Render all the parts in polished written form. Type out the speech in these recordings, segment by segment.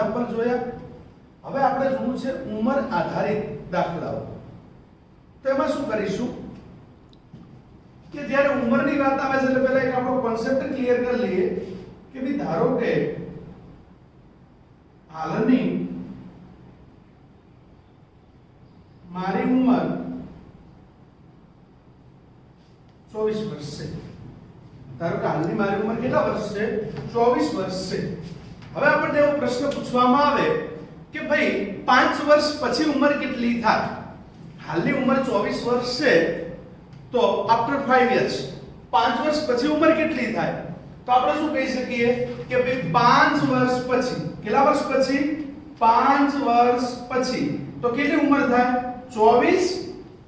Example જોયા. હવે આપણે જોવું છે ઉંમર આધારિત દાખલાઓ. તો એમાં શું કરીશું કે જ્યારે ઉંમરની વાત આવે છે એટલે પહેલા એક આપણો કોન્સેપ્ટ ક્લિયર કરી લઈએ કે ભઈ ધારો કે હાલની મારી ઉંમર 24 વર્ષ છે. ધારો કે હાલની મારી ઉંમર કેટલા વર્ષ છે? 24 વર્ષ છે. હવે આપણને એવો પ્રશ્ન પૂછવામાં આવે કે ભાઈ 5 વર્ષ પછી ઉંમર કેટલી થાય? હાલની ઉંમર 24 વર્ષ છે તો આફ્ટર 5 યર્સ 5 વર્ષ પછી ઉંમર કેટલી થાય? તો આપણે શું કહી શકીએ કે ભાઈ 5 વર્ષ પછી, કેટલા વર્ષ પછી? 5 વર્ષ પછી તો કેટલી ઉંમર થાય? 24.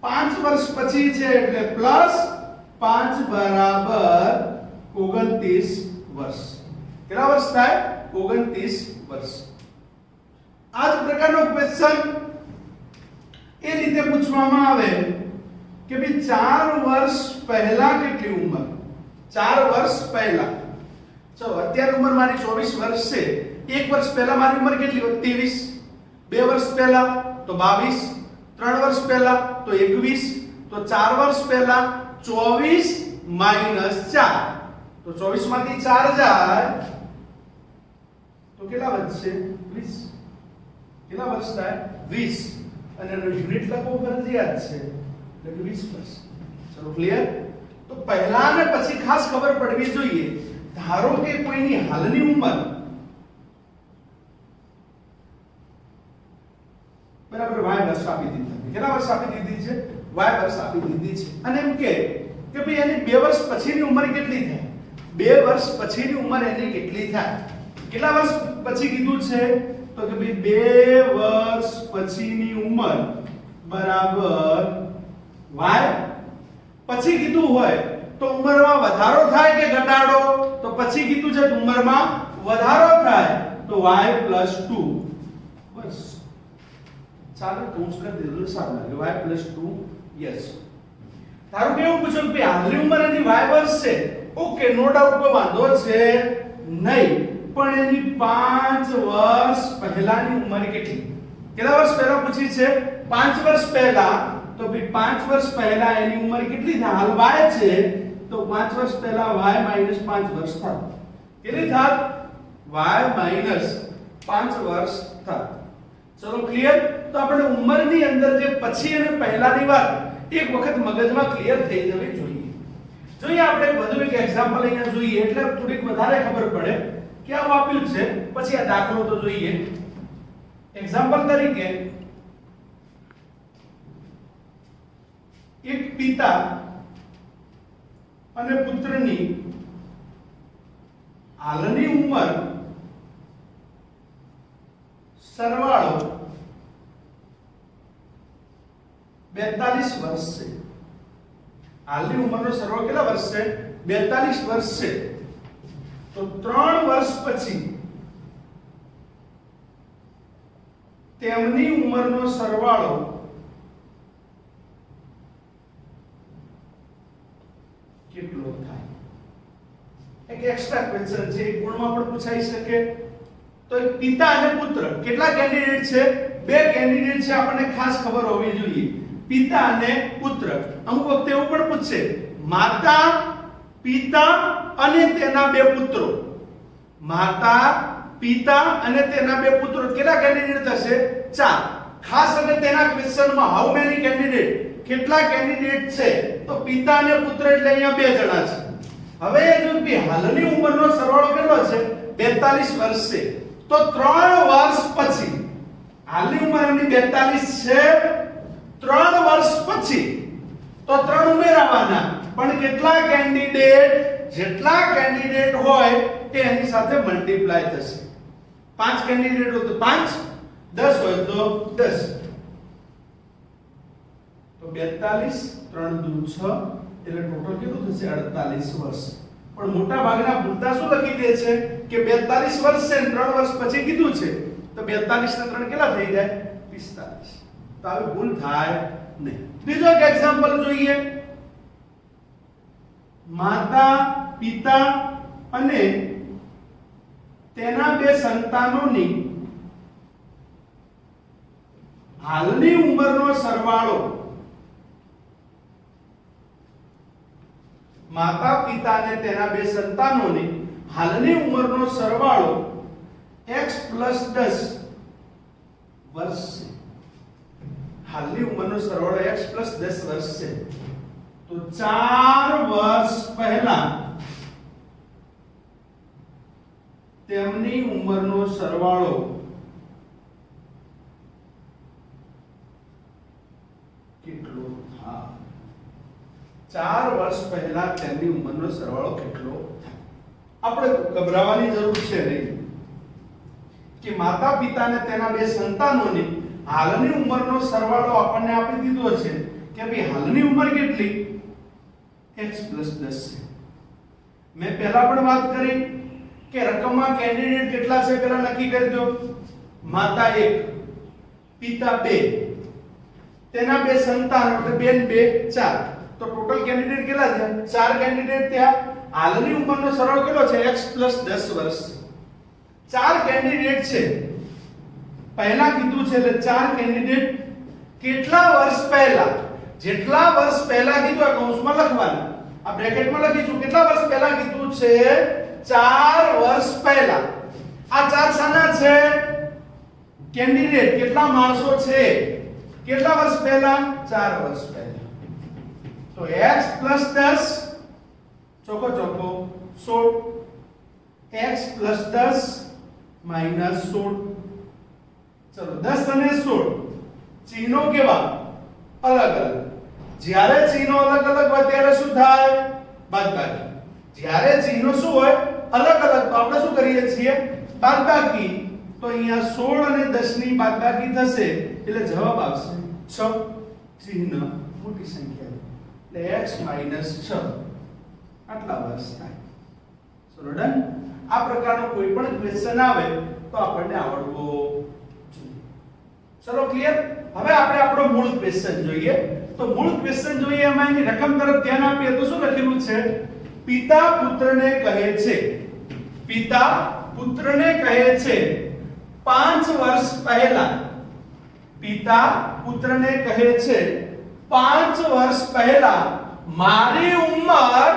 5 વર્ષ પછી છે એટલે પ્લસ 5 બરાબર 29 વર્ષ. કેટલા વર્ષ થાય? 29 વર્ષ. આ જ પ્રકારનો ક્વેશ્ચન એ રીતે પૂછવામાં આવે કે ભાઈ 4 વર્ષ પહેલા કેટલી ઉંમર? 4 વર્ષ પહેલા. ચલો અત્યારે ઉંમર મારી 24 વર્ષ છે. 1 વર્ષ પહેલા મારી ઉંમર કેટલી હોય? 23. 2 વર્ષ પહેલા તો 22. 3 વર્ષ પહેલા તો 21. તો 4 વર્ષ પહેલા 24 માઈનસ 4. તો 24 માંથી 4 જાય તો કેટલા વધશે? 20. કેટલા વર્ષ થાય? 20. અને એનો યુનિટ લખવો ફરજિયાત છે એટલે 20 વર્ષ. ચલો ક્લિયર? તો પહેલા અને પછી ખાસ ખબર પડવી જોઈએ. ધારો કે કોઈની હાલની ઉંમર બરાબર y વર્ષ આપી દીધી. કેટલા વર્ષ આપી દીધી છે? y વર્ષ આપી દીધી છે. અને એમ કે ભાઈ એની 2 વર્ષ પછીની ઉંમર કેટલી થાય? 2 વર્ષ પછીની ઉંમર એની કેટલી થાય? કેટલા વર્ષ પછી કીધું છે? તો કે ભાઈ 2 વર્ષ પછીની ઉંમર બરાબર y. પછી કીધું હોય તો ઉંમરમાં વધારો થાય કે ઘટાડો? તો પછી કીધું છે ઉંમરમાં વધારો થાય તો y + 2 વર્ષ. ચાલો કૌંસ કરી દેજો સારું લાગે. y + 2 yes. ધારો કે એવું પૂછો કે હાલની ઉંમર એની y વર્ષ છે. ઓકે, નો ડાઉટ, કોઈ વાંધો છે નહીં. પણ એની 5 વર્ષ પહેલાની ઉંમર કેટલી? કેટલા વર્ષ પહેલા પૂછી છે? 5 વર્ષ પહેલા. તો ભાઈ 5 વર્ષ પહેલા એની ઉંમર કેટલી થાય? હાલ y છે તો 5 વર્ષ પહેલા y - 5 વર્ષ થાય. કેટલી થાય? y - 5 વર્ષ થાય. ચલો ક્લિયર? તો આપણે ઉંમરની અંદર જે પછી અને પહેલાની વાત એક વખત મગજમાં ક્લિયર થઈ જવી જોઈએ. જોઈએ આપણે વધુ એક એક્ઝામ્પલ અહીંયા જોઈએ એટલે થોડીક વધારે ખબર પડે કે આવું આપ્યું છે. પછી આ દાખલો તો જોઈએ. એક્ઝામ્પલ તરીકે એક પિતા અને પુત્રની હાલની ઉંમર સરવાળો 42 વર્ષ છે. હાલની ઉંમરનો સરવાળો કેટલા વર્ષ છે? 42 વર્ષ છે. તો 3 વર્ષ પછી તેમની ઉંમરનો સરવાળો કેટલો થાય? એક એક્સ્ટ્રા ક્વેશ્ચન છે. એક ગુણમાં પણ પૂછાઈ શકે. તો એક પિતા અને પુત્ર, કેટલા કેન્ડિડેટ છે? 2 કેન્ડિડેટ છે. આપણને ખાસ ખબર હોવી જોઈએ. પિતા અને પુત્ર. અમુક વખતે એવું પણ પૂછશે માતા, પિતા અને તેના 2 પુત્રો. માતા, પિતા અને તેના 2 પુત્રો. કેટલા કેન્ડિડેટ થશે? 4. ખાસ અને તેના ક્વેશ્ચનમાં હાઉ મેની કેન્ડિડેટ, કેટલા કેન્ડિડેટ છે? તો પિતા અને પુત્ર એટલે અહીંયા 2 જણા છે. હવે જો કે હાલની ઉંમરનો સરવાળો કેટલો છે? 42 વર્ષ છે. તો 3 વર્ષ પછી હાલની ઉંમર એમની 42 છે. 3 વર્ષ પછી તો 3 ઉમેરવાના. પણ કેટલા કેન્ડિડેટ? જેટલા કેન્ડિડેટ હોય તે એની સાથે મલ્ટીપ્લાય થશે. 5 કેન્ડિડેટ હોય તો 5, 10 હોય તો 10. તો 42 3 દુ 6 એટલે ટોટલ કેટલું થશે? 48 વર્ષ. પણ મોટા ભાગના ભૂલતા શું લખી દે છે કે 42 વર્ષ છે 3 વર્ષ પછી કીધું છે તો 42 ને 3 કેટલા થઈ જાય? 45. તો આવી ભૂલ થાય નહીં. બીજો એક એક્ઝામ્પલ જોઈએ. માતા, પિતા અને તેના 2 સંતાનોની હાલની ઉંમરનો સરવાળો માતા પિતા અને તેના બે સંતાનોની હાલની ઉંમરનો સરવાળો x + 10 વર્ષ છે. હાલની ઉંમરનો સરવાળો x + 10 વર્ષ છે. તો 4 વર્ષ પહેલા તેમની ઉંમરનો સરવાળો કેટલો થાય? 4 વર્ષ પહેલા તેમની ઉંમરનો સરવાળો કેટલો થાય? આપણે ગભરાવાની જરૂર છે નહીં કે માતા પિતા અને તેના બે સંતાનોની હાલની ઉંમરનો સરવાળો આપણને આપી દીધો છે કે ભાઈ હાલની ઉંમર કેટલી? x + 10 છે. મેં પહેલા પણ વાત કરી કે રકમમાં કેન્ડિડેટ કેટલા છે પહેલા નક્કી કરી દો. માતા 1, પિતા 2, તેના બે સંતાનો એટલે 2 ને 2 4. તો ટોટલ કેન્ડિડેટ કેટલા થયા? 4 કેન્ડિડેટ થયા. હાલની ઉંમરનો સરવાળો કેટલો છે? x + 10 વર્ષ. 4 કેન્ડિડેટ છે. પહેલા કીધું છે એટલે 4 કેન્ડિડેટ કેટલા વર્ષ પહેલા? જેટલા વર્ષ પહેલા કીધું આ કૌંસમાં લખવાનું, આ બ્રેકેટમાં લખીશું. કેટલા વર્ષ પહેલા કીધું છે? 4 વર્ષ પહેલા. આ 4 સાના છે? કેન્ડિડેટ. કેટલા માણસો છે? કેટલા વર્ષ પહેલા? 4 વર્ષ પહેલા. તો x + 10 ચોકો ચોકો 16, x + 10 - 16. ચલો 10 અને 16 ચિહ્નો કેવા? અલગ અલગ. જ્યારે ચિહ્નો અલગ અલગ હોય ત્યારે શું થાય? બાદબાકી. જ્યારે ચિહ્નો શું હોય? અલગ અલગ, તો આપણે શું કરીએ છીએ? બાદબાકી. તો અહીંયા 16 અને 10 ની બાદબાકી થશે એટલે જવાબ આવશે 6. ચિહ્ન મોટી સંખ્યા એટલે x - 6 આટલા વર્ષ થાય. ચલો ડન. આ પ્રકારનો કોઈ પણ ક્વેશ્ચન આવે તો આપણને આવડવો જોઈએ. ચલો ક્લિયર. હવે આપણે આપણો મૂળ ક્વેશ્ચન જોઈએ. તો મૂળ ક્વેશ્ચન જોઈએ એમાં એની રકમ તરફ ધ્યાન આપીએ તો શું લખેલું છે? પિતા પુત્રને કહે છે, પિતા પુત્રને કહે છે 5 વર્ષ પહેલા, પિતા પુત્રને કહે છે 5 વર્ષ પહેલા મારી ઉંમર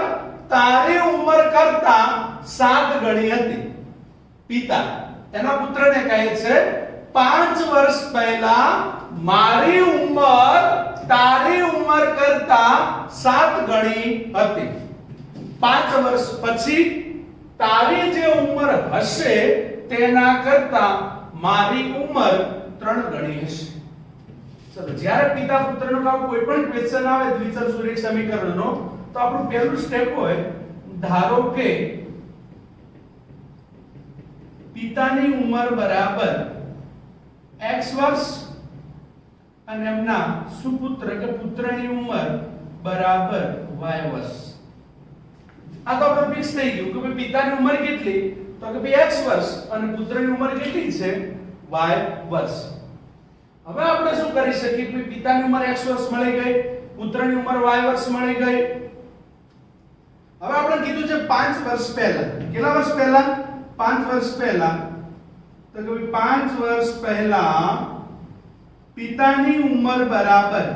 તારી ઉંમર કરતા 7 ગણી હતી. પિતા એના પુત્રને કહે છે 5 વર્ષ પહેલા મારી ઉંમર તારી ઉંમર કરતા 7 ગણી હતી. 5 વર્ષ પછી તારી જે ઉંમર હશે તેના કરતા મારી ઉંમર 3 ગણી હશે. ચલો જ્યારે પિતા પુત્રનો કોઈ પણ ક્વેશ્ચન આવે દ્વિચલ સુરેખ સમીકરણનો તો આપણું પહેલું સ્ટેપ હોય ધારો કે પિતાની ઉંમર બરાબર x વર્ષ અને એમના સુપુત્ર કે પુત્રની ઉંમર બરાબર y વર્ષ. આ તો આપણે ફિક્સ થઈ ગયું કે ભાઈ પિતાની ઉંમર કેટલી? તો કે ભાઈ x વર્ષ અને પુત્રની ઉંમર કેટલી છે? y વર્ષ. હવે આપણે શું કરી શકીએ કે પિતાની ઉંમર x વર્ષ મળી ગઈ, પુત્રની ઉંમર y વર્ષ મળી ગઈ. હવે આપણે કીધું છે 5 વર્ષ પહેલા. કેટલા વર્ષ પહેલા? 5 વર્ષ પહેલા. તો કે ભાઈ 5 વર્ષ પહેલા પિતાની ઉંમર બરાબર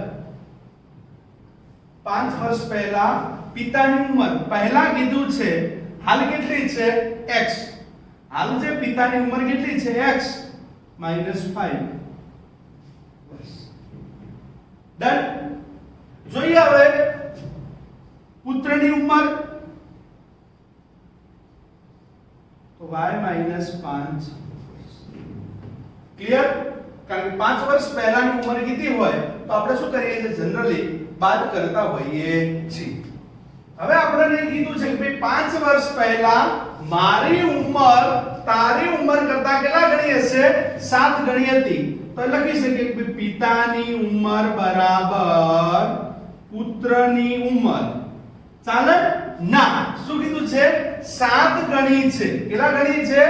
5 વર્ષ પહેલા પિતાની ઉંમર પહેલા કીધું છે હાલ કેટલી છે? x. હાલ જે પિતાની ઉંમર કેટલી છે? x - 5 વર્ષ. ડન. જોઈએ હવે પુત્રની ઉંમર તો y - 5. ક્લિયર? કારણ કે 5 વર્ષ પહેલાની ઉંમર કીધી હોય તો આપણે શું કરીએ છીએ? જનરલી બાદ કરતા હોઈએ છીએ. હવે આપણે કીધું છે કે ભાઈ 5 વર્ષ પહેલા મારી ઉંમર તારી ઉંમર કરતા કેટલા ગણી હશે? 7 ગણી હતી. તો લખી શકીએ કે પિતાની ઉંમર બરાબર પુત્રની ઉંમર. ચાલે? ના. શું કીધું છે? 7 ગણી છે. કેટલા ગણી છે?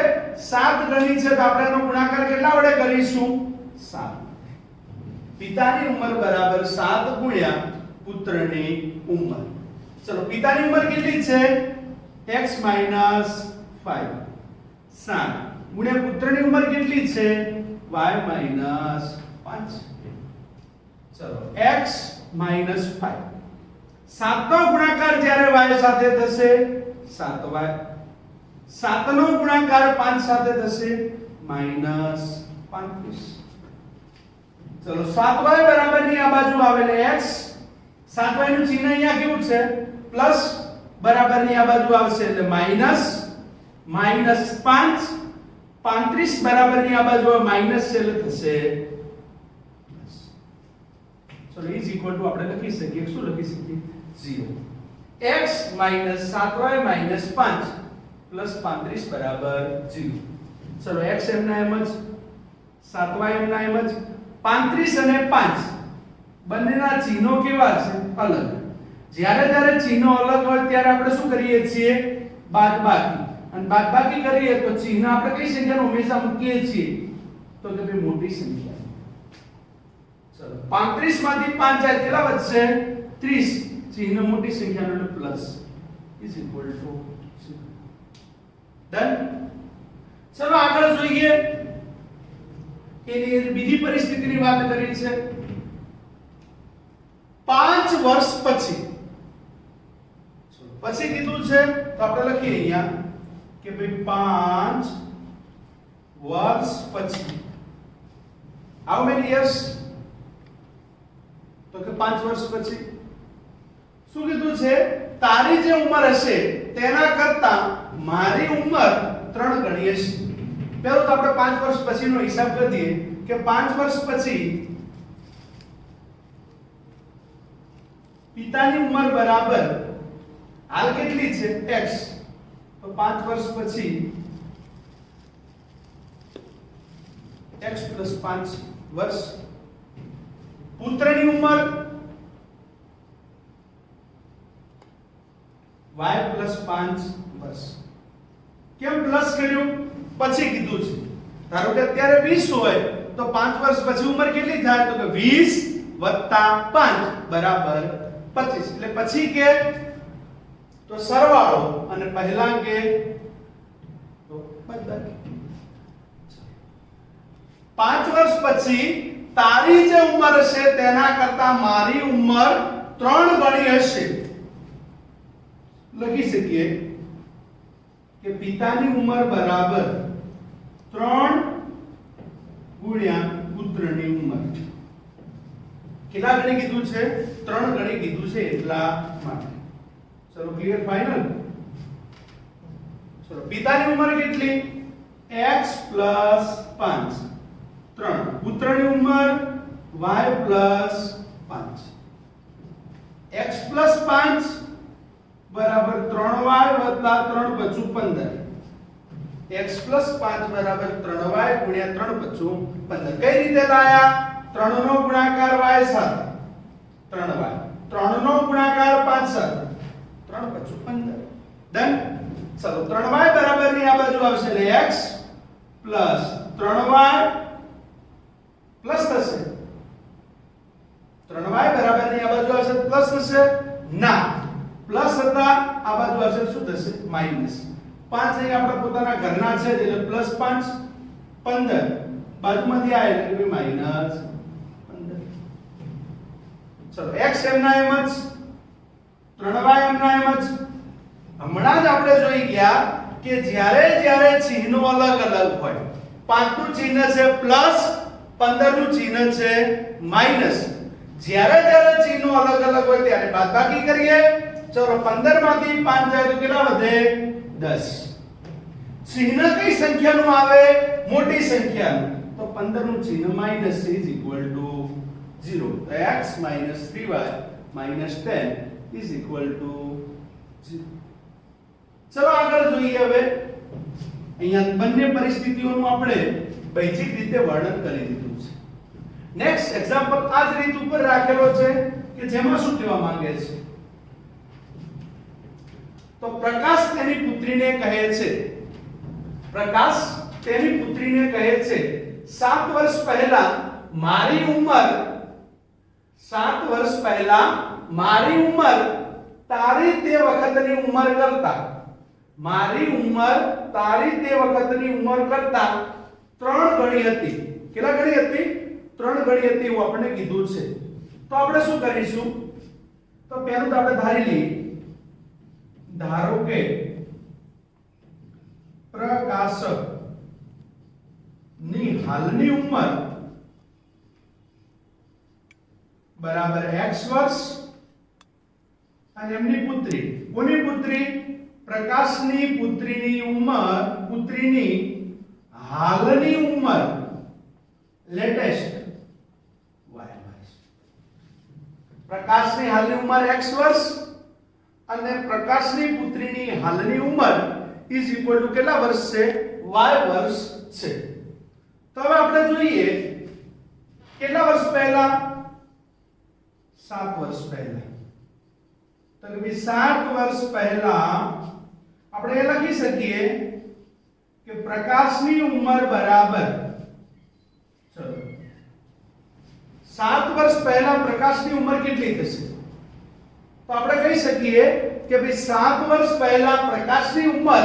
7 ગણી છે. તો આપણે એનો ગુણાકાર કેટલા વડે કરીશું? 7. પિતાની ઉંમર બરાબર 7 ગુણ્યા પુત્રની ઉંમર. ચલો પિતાની ઉંમર કેટલી છે? x - 5. 7 ગુણ્યા પુત્રની ઉંમર કેટલી છે? y - 5. 5 ચલો x minus 5 7 નો ગુણાકાર જ્યારે y સાથે થશે 7y 7 નો ગુણાકાર 5 સાથે થશે minus 35 ચલો 7y બરાબર ની આ બાજુ આવેલ x 7y નું ચિહ્ન અહીંયા કેવું છે પ્લસ બરાબર ની આ બાજુ આવશે એટલે માઈનસ 5 35 બરાબર ની આ બાજુ માઈનસ છે એટલે થશે ચલો ઇઝ ઇક્વલ ટુ આપણે લખી શકીએ શું લખી શકીએ 0 x 7y 5 35 બરાબર 0 ચલો x એમના એમ જ 7y એમના એમ જ 35 અને 5 બંનેના ચિહ્નો કેવા છે અલગ જ્યારે ચિહ્નો અલગ હોય ત્યારે આપણે શું કરીએ છીએ બાદબાકી અને બાદબાકી કરીએ તો ચિહ્ન આપણે કઈ સંખ્યાનો હંમેશા મૂકીએ છીએ તો કે ભાઈ મોટી સંખ્યા ચલો 35 માંથી 5 જાય કેટલા વધશે 30 ચિહ્ન મોટી સંખ્યાનો એટલે plus is equal to done ચલો આગળ જોઈએ એની બીજી પરિસ્થિતિની વાત કરી છે 5 વર્ષ પછી કીધું છે તો આપણે લખીએ અહીંયા કે ભાઈ 5 વર્ષ પછી how many years તો કે 5 વર્ષ પછી શું કીધું છે તારી જે ઉંમર હશે તેના કરતા મારી ઉંમર 3 ગણી હશે પહેલું તો આપણે 5 વર્ષ પછીનો હિસાબ કરી દઈએ કે 5 વર્ષ પછી પિતાની ઉંમર બરાબર હાલ કેટલી છે x તો 5 વર્ષ પછી x + 5 વર્ષ પુત્રની ઉંમર y + 5 વર્ષ કેમ પ્લસ કર્યું પછી કીધું છે ધારો કે અત્યારે 20 હોય તો 5 વર્ષ પછી ઉંમર કેટલી થાય તો કે 20 + 5 બરાબર 25 એટલે પછી કે તો સરવાળો અને પહેલા કે તો બાદબાકી 5 વર્ષ પછી તારી જે ઉંમર હશે તેના કરતા મારી ઉંમર 3 ગણી હશે લખી શકીએ કે પિતાની ઉંમર બરાબર 3 ગુણ્યા પુત્રની ઉંમર કેટલા ગણી કીધું છે 3 ગણી કીધું છે એટલા માટે ચલો ક્લિયર ફાઇનલ ચલો પિતાની ઉંમર કેટલી x + 5 3 પુત્રની ઉંમર y + 5 x + 5 બરાબર 3y + 3 = 15 x + 5 બરાબર 3y ગુણ્યા 3 = 15 કઈ રીતે લાયા 3 નો ગુણાકાર y સાથે 3y 3 નો ગુણાકાર 5 સાથે 3 = 15 ડન ચલો 3y બરાબર ની આ બાજુ આવશે એટલે x + 3y પ્લસ થશે 3y બરાબર ની આ બાજુ આવશે પ્લસ થશે ના પ્લસ હતા આ બાજુ આવશે શું થશે માઈનસ 5 અહીં આપણા પોતાના ઘરના છે એટલે +5 15 બાજુમાંથી આ એટલે માઈનસ 15 ચલો x એમના એમ જ 3y એમના એમ જ હમણાં જ આપણે જોઈ ગયા કે જ્યારે ચિહ્નો અલગ અલગ હોય 5 નું ચિહ્ન છે પ્લસ 15 નું ચિહ્ન છે માઈનસ જ્યારે ચિહ્નો અલગ અલગ હોય ત્યારે બાદબાકી કરીએ ચલો 15 માંથી 5 જાય તો કેટલા વધે 10 ચિહ્ન કઈ સંખ્યાનું આવે મોટી સંખ્યાનું તો 15 નું ચિહ્ન માઈનસ છે ઇઝ ઇક્વલ ટુ 0 તો x - 3y - 10 is equal to 0 ચલો આગળ જોઈએ હવે અહીંયા બંને પરિસ્થિતિઓનું આપણે બૈજિક રીતે વર્ણન કરી દીધું છે નેક્સ્ટ એક્ઝામ્પલ આ જ રીત ઉપર રાખેલો છે કે જેમાં શું કહેવા માંગે છે તો પ્રકાશ તેની પુત્રીને કહે છે પ્રકાશ તેની પુત્રીને કહે છે 7 વર્ષ પહેલા મારી ઉંમર 7 વર્ષ પહેલા મારી ઉંમર તારી તે વખતની ઉંમર કરતા મારી ઉંમર તારી તે વખતની ઉંમર કરતા 3 ગણી હતી કેટલા ગણી હતી 3 ગણી હતી એવું આપણે કીધું છે. તો આપણે શું કરીશું? તો પહેલું તો આપણે ધારી લઈએ, ધારો કે પ્રકાશક ની હાલની ઉંમર બરાબર x વર્ષ અને એમની પુત્રી, કોની પુત્રી? પ્રકાશની પુત્રીની ઉંમર, પુત્રીની હાલની ઉંમર લેટેસ્ટ y વર્ષ. પ્રકાશની હાલની ઉંમર x વર્ષ અને પ્રકાશની પુત્રીની હાલની ઉંમર ઇઝ ઇક્વલ ટુ કેટલા વર્ષ છે? y વર્ષ છે. તો હવે આપણે જોઈએ કેટલા વર્ષ પહેલા? 7 વર્ષ પહેલા. તો કે ભાઈ 7 વર્ષ પહેલા આપણે એ લખી શકીએ કે પ્રકાશની ઉંમર બરાબર, ચલો 7 વર્ષ પહેલા પ્રકાશની ઉંમર કેટલી થશે? તો આપણે કહી શકીએ કે ભાઈ 7 વર્ષ પહેલા પ્રકાશની ઉંમર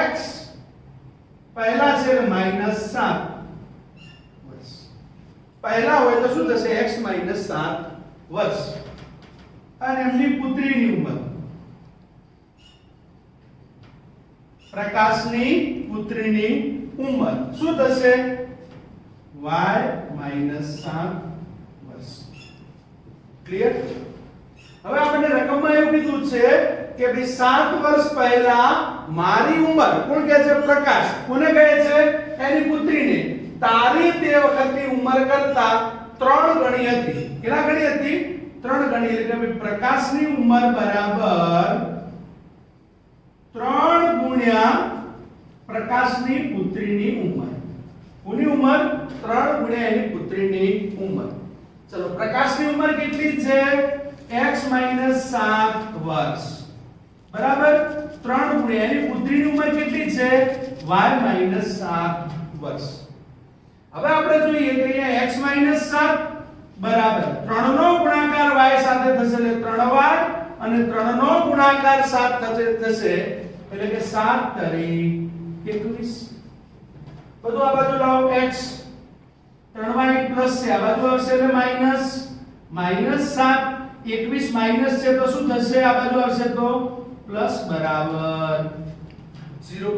x પહેલા છે -7 વર્ષ. પહેલા હોય તો શું થશે? x - 7 વર્ષ. અને એમની પુત્રીની ઉંમર, પ્રકાશની પુત્રીની ઉંમર શું થશે? y - 7 વર્ષ. ક્લિયર? હવે આપણને રકમમાં એવું કીધું છે કે ભાઈ 7 વર્ષ પહેલા મારી ઉંમર, કોણ કહે છે? પ્રકાશ. કોને કહે છે? એની પુત્રીને. તારી તે વખતની ઉંમર કરતા 3 ગણી હતી. કેટલા ગણી હતી? 3 ગણી. એટલે કે પ્રકાશની ઉંમર બરાબર 3 ગુણ્યા પ્રકાશની પુત્રીની ઉંમર. કોની ઉંમર? 3 ગુણ્યા એની પુત્રીની ઉંમર. ચલો, પ્રકાશની ઉંમર કેટલી છે? x - 7 વર્ષ બરાબર 3 ગુણ્યા એની પુત્રીની ઉંમર કેટલી છે? y - 7 વર્ષ. હવે આપણે જોઈએ કે અહીંયા x - 7 બરાબર 3 નો ગુણાકાર y સાથે થશે એટલે 3y અને 3 નો ગુણાકાર 7 સાથે થશે એટલે કે 7 તરી 21. બધું આ બાજુ લાવો. x 3y પ્લસ છે, આ બાજુ આવશે એટલે માઈનસ, -7 21 માઈનસ છે તો શું થશે? આ બાજુ આવશે તો પ્લસ બરાબર 0.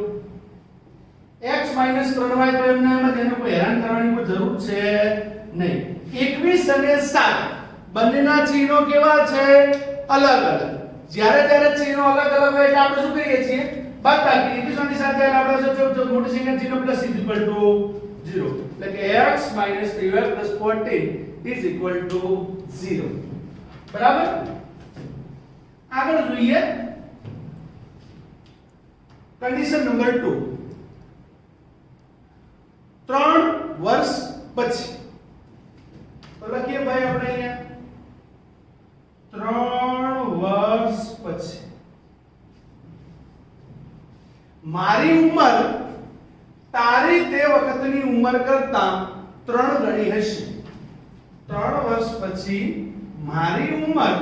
x - 3y તો એમને એમ જ, એને કોઈ હેરાન કરવાની કોઈ જરૂર છે નહીં. 21 અને 7 બંનેના ચિહ્નો કેવા છે? અલગ અલગ. જ્યારે ચિહ્નો અલગ અલગ હોય એટલે આપણે શું કરીએ છીએ? બાદબાકી. 21 ની સાથે આપણે મોટી સંખ્યા ચિહ્નો પ્લસ ઇઝ ઇક્વલ ટુ 0. એટલે કે x - 3y + 14 is equal to 0. બરાબર? આગળ જોઈએ કન્ડિશન નંબર 2. 3 વર્ષ પછી. તો લખીએ ભાઈ આપણે અહીંયા 3 વર્ષ પછી મારી ઉંમર તારી તે વખતની ઉંમર કરતા 3 ગણી હશે. 3 વર્ષ પછી મારી ઉંમર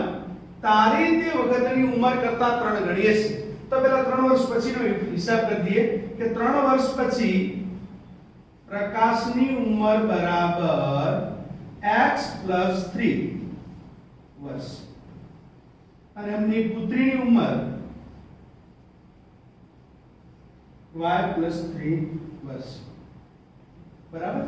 તારી તે વખતની ઉંમર કરતા 3 ગણી હશે. તો પહેલા 3 વર્ષ પછીનો હિસાબ કરી દઈએ કે 3 વર્ષ પછી પ્રકાશની ઉંમર બરાબર x + 3 વર્ષ અને એમની પુત્રીની ઉંમર y + 3 વર્ષ. બરાબર?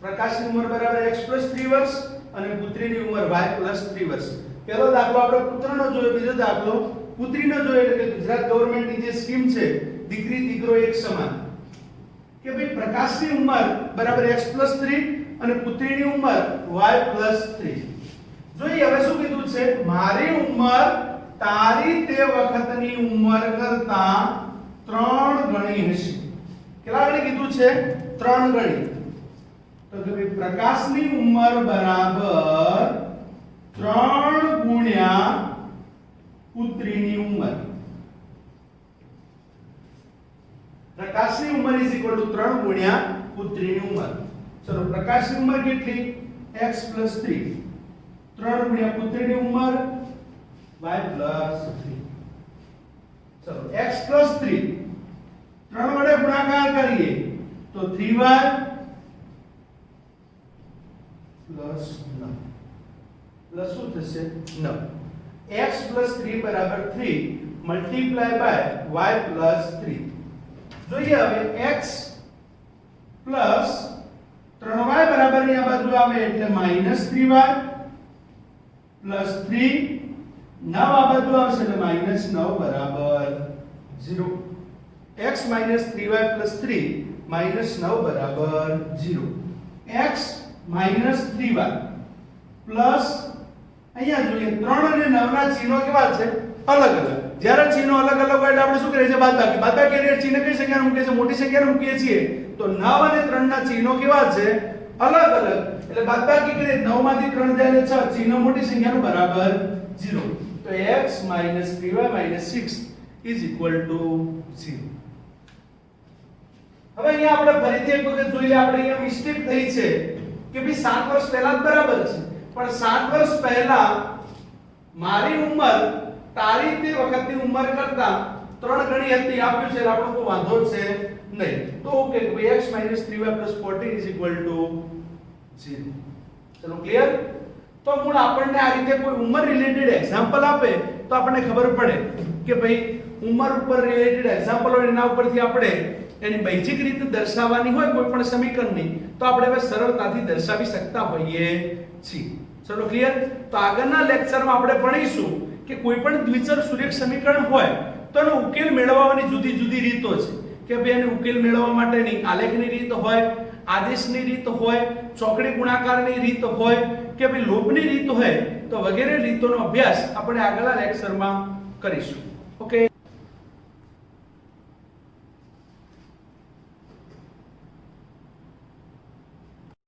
પ્રકાશની ઉંમર બરાબર x + 3 વર્ષ અને પુત્રીની ઉંમર y + 3 વર્ષ. પહેલો દાખલો આપણે પુત્રનો જોયો, બીજો દાખલો પુત્રીનો જોયો. એટલે કે ગુજરાત ગવર્નમેન્ટની જે સ્કીમ છે દીકરી દીકરો એક સમાન, કે ભાઈ પ્રકાશની ઉંમર બરાબર x + 3 અને પુત્રીની ઉંમર y + 3. જોઈએ હવે શું કીધું છે? મારી ઉંમર તારી તે વખતની ઉંમર કરતા 3 ગણી હશે. કેટલા ગણી કીધું છે? 3 ગણી. તો કે ભાઈ પ્રકાશની ઉંમર બરાબર 3 ગુણ્યા પુત્રીની ઉંમર. પ્રકાશની ઉંમર ઇઝ ઇક્વલ ટુ 3 ગુણ્યા પુત્રીની ઉંમર. ચલો, પ્રકાશની ઉંમર કેટલી? x + 3. 3 ગુણ્યા પુત્રીની ઉંમર y + 3. ચલો, x + 3 3 વડે ગુણાકાર કરીએ તો 3y પ્લસ 9 પ્લસ શું થશે 9 x પ્લસ 3 બરાબર 3 મલ્ટીપ્લાય બાય y પ્લસ 3 જોઈએ હવે x પ્લસ 3y બરાબર ની આ બાજુ આવે એટલે માઈનસ 3y પ્લસ 3 9 આ બાજુ આવશે એટલે માઈનસ 9 બરાબર 0 x minus 3y plus 3 minus 9 બરાબર 0 x માઈનસ 3y પ્લસ અહીંયા જોઈએ 3 અને 9 ના ચિહ્નો કેવા છે અલગ અલગ જ્યારે ચિહ્નો અલગ અલગ હોય એટલે આપણે શું કરીએ છીએ બાદબાકી એટલે ચિહ્ન કઈ સંખ્યાને મૂકીએ છીએ મોટી સંખ્યાને મૂકીએ છીએ તો 9 અને 3 ના ચિહ્નો કેવા છે અલગ અલગ એટલે બાદબાકી કરીએ 9 માંથી 3 જાય એટલે 6 ચિહ્ન મોટી સંખ્યાનું બરાબર 0 તો x 3y 6 is equal to 0 હવે અહીંયા આપણે ફરીથી એક વખત જોઈ લે આપણે અહીંયા મિસ્ટેક થઈ છે કે ભઈ 7 વર્ષ પહેલા જ બરાબર છે પણ 7 વર્ષ પહેલા મારી ઉંમર તારી તે વખતની ઉંમર કરતા 3 ગણી હતી આપ્યું છે એટલે આપણો કોઈ વાંધો છે નહીં તો ઓકે કે ભાઈ x 3y 14 is equal to 0 ચલો ક્લિયર તો મૂળ આપણને આ રીતે કોઈ ઉંમર રિલેટેડ એક્ઝામ્પલ આપે તો આપણને ખબર પડે કે ભાઈ ઉંમર ઉપર રિલેટેડ એક્ઝામ્પલ હોય એના ઉપરથી આપણે એની બેઝિક રીતે દર્શાવવાની હોય કોઈ પણ સમીકરણની તો આપણે હવે સરળતાથી દર્શાવી શકતા હોઈએ છીએ ચલો ક્લિયર તો આગળના લેક્ચરમાં આપણે ભણીશું કે કોઈ પણ દ્વિચર સુરેખ સમીકરણ હોય તો એનો ઉકેલ મેળવવાની જુદી જુદી રીતો છે કે ભાઈ એને ઉકેલ મેળવવા માટેની આલેખની રીત હોય આદેશની રીત હોય ચોકડી ગુણાકારની રીત હોય કે ભાઈ લોભની રીત હોય તો વગેરે રીતોનો અભ્યાસ આપણે આગળના લેક્ચરમાં કરીશું ઓકે